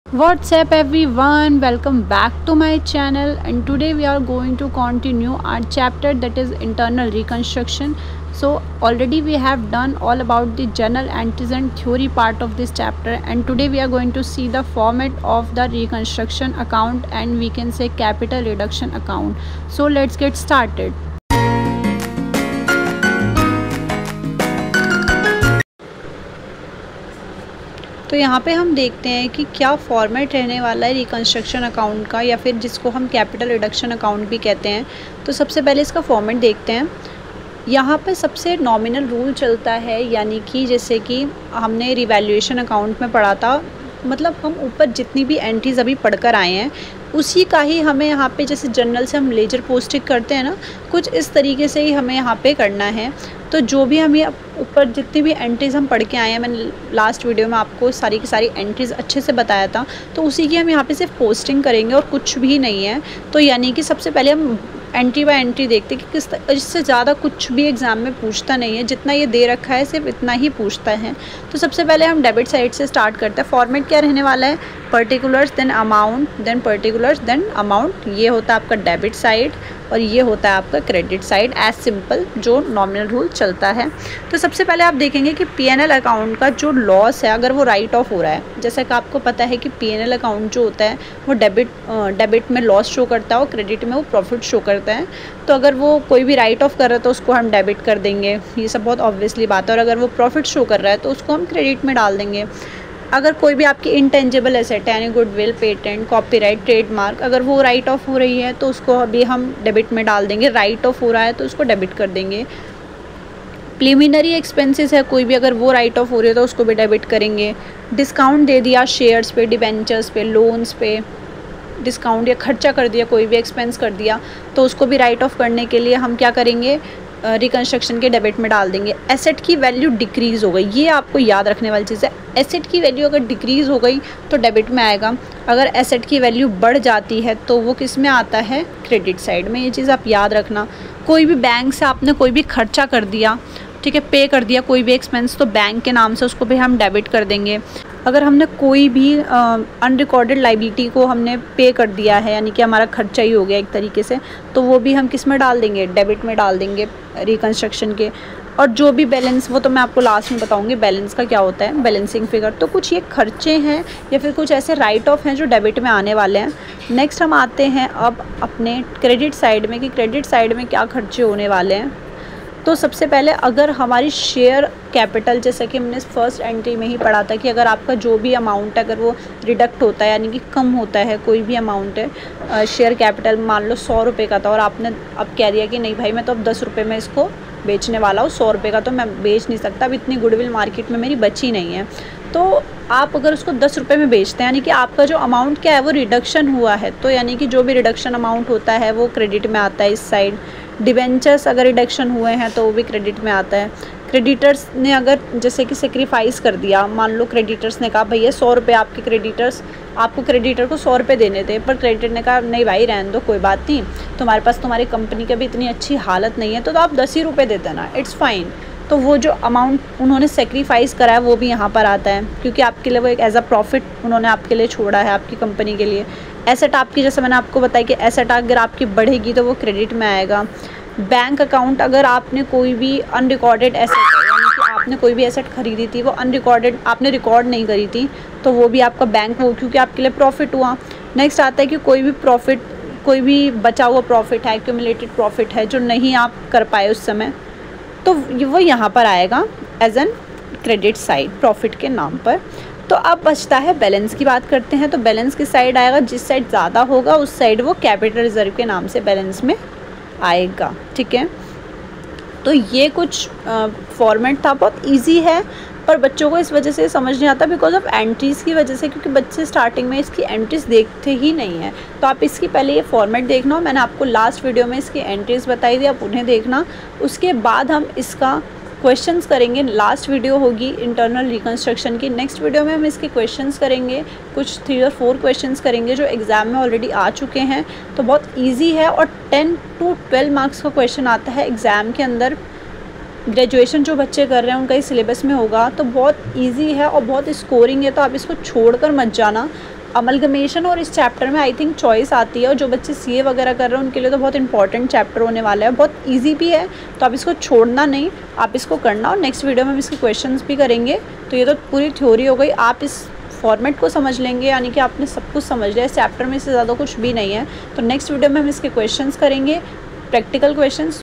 What's up everyone, welcome back to my channel, and today we are going to continue our chapter that is internal reconstruction. So already we have done all about the general antecedent theory part of this chapter, and today we are going to see the format of the reconstruction account, and we can say capital reduction account. So let's get started. तो यहाँ पे हम देखते हैं कि क्या format रहने वाला है रिकंस्ट्रक्शन अकाउंट का, या फिर जिसको हम कैपिटल रिडक्शन अकाउंट भी कहते हैं। तो सबसे पहले इसका फॉर्मेट देखते हैं। यहाँ पे सबसे नॉमिनल रूल चलता है, यानी कि जैसे कि हमने रिवैल्यूएशन अकाउंट में पढ़ा था, मतलब हम ऊपर जितनी भी एंट्रीज अभी पढ़कर आए हैं उसी का ही हमें यहाँ पे, जैसे जनरल से हम लेजर पोस्टिंग करते हैं ना, कुछ इस तरीके से ही हमें यहाँ पे करना है। तो जो भी हम ये ऊपर जितनी भी एंट्रीज़ हम पढ़ के आए हैं, मैंने लास्ट वीडियो में आपको सारी की सारी एंट्रीज़ अच्छे से बताया था, तो उसी की हम यहाँ पे सिर्फ पोस्टिंग करेंगे और कुछ भी नहीं है। तो यानी कि सबसे पहले हम एंट्री बाय एंट्री देखते हैं कि इससे ज़्यादा कुछ भी एग्ज़ाम में पूछता नहीं है, जितना ये दे रखा है सिर्फ इतना ही पूछता है। तो सबसे पहले हम डेबिट साइड से स्टार्ट करते हैं। फॉर्मेट क्या रहने वाला है? Particulars then amount then particulars then amount. ये होता है आपका डेबिट साइड और ये होता है आपका क्रेडिट साइड, एज सिंपल जो नॉमिनल रूल चलता है। तो सबसे पहले आप देखेंगे कि पीएनएल अकाउंट का जो लॉस है, अगर वो राइट ऑफ हो रहा है, जैसा कि आपको पता है कि पीएनएल अकाउंट जो होता है वो डेबिट में लॉस शो करता है और क्रेडिट में वो प्रॉफिट शो करता है। तो अगर वो कोई भी राइट ऑफ कर रहा है तो उसको हम डेबिट कर देंगे, ये सब बहुत ऑब्वियसली बात है। और अगर वो प्रॉफिट शो कर रहा है तो उसको हम क्रेडिट में डाल देंगे। अगर कोई भी आपकी इंटेंजिबल एसेट है, यानी गुडविल, पेटेंट, कॉपीराइट, ट्रेडमार्क, अगर वो राइट ऑफ हो रही है तो उसको अभी हम डेबिट में डाल देंगे। राइट ऑफ हो रहा है तो उसको डेबिट कर देंगे। प्रीलिमिनरी एक्सपेंसेस है कोई भी, अगर वो राइट ऑफ हो रही है तो उसको भी डेबिट करेंगे। डिस्काउंट दे दिया शेयर्स पे, डिबेंचर्स पे, लोन्स पे डिस्काउंट या खर्चा कर दिया, कोई भी एक्सपेंस कर दिया, तो उसको भी राइट ऑफ करने के लिए हम क्या करेंगे? रिकंस्ट्रक्शन के डेबिट में डाल देंगे। एसेट की वैल्यू डिक्रीज़ हो गई, ये आपको याद रखने वाली चीज़ है। एसेट की वैल्यू अगर डिक्रीज़ हो गई तो डेबिट में आएगा, अगर एसेट की वैल्यू बढ़ जाती है तो वो किस में आता है? क्रेडिट साइड में। ये चीज़ आप याद रखना। कोई भी बैंक से आपने कोई भी खर्चा कर दिया, ठीक है, पे कर दिया कोई भी एक्सपेंस, तो बैंक के नाम से उसको भी हम डेबिट कर देंगे। अगर हमने कोई भी अनरिकॉर्डेड लाइबिलिटी को हमने पे कर दिया है, यानी कि हमारा खर्चा ही हो गया एक तरीके से, तो वो भी हम किस में डाल देंगे? डेबिट में डाल देंगे रिकंस्ट्रक्शन के। और जो भी बैलेंस, वो तो मैं आपको लास्ट में बताऊंगी बैलेंस का क्या होता है, बैलेंसिंग फिगर। तो कुछ ये खर्चे हैं या फिर कुछ ऐसे राइट ऑफ हैं जो डेबिट में आने वाले हैं। नेक्स्ट हम आते हैं अब अपने क्रेडिट साइड में, कि क्रेडिट साइड में क्या खर्चे होने वाले हैं। तो सबसे पहले अगर हमारी शेयर कैपिटल, जैसा कि हमने फर्स्ट एंट्री में ही पढ़ा था कि अगर आपका जो भी अमाउंट है अगर वो रिडक्ट होता है, यानी कि कम होता है, कोई भी अमाउंट है, शेयर कैपिटल मान लो 100 रुपये का था और आपने अब कह दिया कि नहीं भाई मैं तो अब 10 रुपये में इसको बेचने वाला हूँ, 100 रुपये का तो मैं बेच नहीं सकता, अब इतनी गुडविल मार्केट में मेरी बची नहीं है। तो आप अगर उसको 10 रुपये में बेचते हैं, यानी कि आपका जो अमाउंट क्या है वो रिडक्शन हुआ है, तो यानी कि जो भी रिडक्शन अमाउंट होता है वो क्रेडिट में आता है इस साइड। डिबेंचर्स अगर रिडक्शन हुए हैं तो वो भी क्रेडिट में आता है। क्रेडिटर्स ने अगर जैसे कि सेक्रीफाइस कर दिया, मान लो क्रेडिटर्स ने कहा भैया 100 रुपये आपके आपको क्रेडिटर को 100 रुपये देने थे, पर क्रेडिटर ने कहा नहीं भाई रहने दो, कोई बात नहीं, तुम्हारे पास तुम्हारी कंपनी की भी इतनी अच्छी हालत नहीं है, तो आप 10 ही रुपये दे देना, इट्स फाइन। तो वो जो अमाउंट उन्होंने सेक्रीफाइस करा है वो भी यहाँ पर आता है, क्योंकि आपके लिए वो एक एज अ प्रॉफिट उन्होंने आपके लिए छोड़ा है, आपकी कंपनी के लिए। एसेट आपकी, जैसे मैंने आपको बताया कि एसेट अगर आपकी बढ़ेगी तो वो क्रेडिट में आएगा। बैंक अकाउंट, अगर आपने कोई भी अनरिकॉर्डेड एसेट, यानी कि आपने कोई भी एसेट खरीदी थी वो अनरिकॉर्डेड, आपने रिकॉर्ड नहीं करी थी, तो वो भी आपका बैंक वो, क्योंकि आपके लिए प्रॉफिट हुआ। नेक्स्ट आता है कि कोई भी प्रॉफिट, कोई भी बचा हुआ प्रॉफिट है, एक्यूमुलेटेड प्रॉफिट है जो नहीं आप कर पाए उस समय, तो वो यहाँ पर आएगा as an credit side profit के नाम पर। तो अब बचता है बैलेंस की बात करते हैं। तो बैलेंस किस साइड आएगा? जिस साइड ज़्यादा होगा उस साइड वो कैपिटल रिजर्व के नाम से बैलेंस में आएगा, ठीक है। तो ये कुछ फॉर्मेट था, बहुत इजी है, पर बच्चों को इस वजह से समझ नहीं आता बिकॉज ऑफ एंट्रीज़ की वजह से, क्योंकि बच्चे स्टार्टिंग में इसकी एंट्रीज़ देखते ही नहीं हैं। तो आप इसकी पहले ये फॉर्मेट देखना, मैंने आपको लास्ट वीडियो में इसकी एंट्रीज़ बताई थी, आप उन्हें देखना। उसके बाद हम इसका क्वेश्चंस करेंगे। लास्ट वीडियो होगी इंटरनल रिकंस्ट्रक्शन की, नेक्स्ट वीडियो में हम इसके क्वेश्चंस करेंगे, कुछ 3 और 4 क्वेश्चंस करेंगे जो एग्ज़ाम में ऑलरेडी आ चुके हैं। तो बहुत इजी है और 10 to 12 मार्क्स का क्वेश्चन आता है एग्ज़ाम के अंदर। ग्रेजुएशन जो बच्चे कर रहे हैं उनका ही सिलेबस में होगा, तो बहुत इजी है और बहुत स्कोरिंग है, तो आप इसको छोड़ कर मत जाना। अमलगमेशन और इस चैप्टर में आई थिंक चॉइस आती है, और जो बच्चे सीए वगैरह कर रहे हैं उनके लिए तो बहुत इंपॉर्टेंट चैप्टर होने वाला है, बहुत इजी भी है, तो आप इसको छोड़ना नहीं, आप इसको करना। और नेक्स्ट वीडियो में हम इसके क्वेश्चंस भी करेंगे। तो ये तो पूरी थ्योरी हो गई, आप इस फॉर्मेट को समझ लेंगे यानी कि आपने सब कुछ समझ लिया, इस चैप्टर में इससे ज़्यादा कुछ भी नहीं है। तो नेक्स्ट वीडियो में हम इसके क्वेश्चंस करेंगे, प्रैक्टिकल क्वेश्चंस।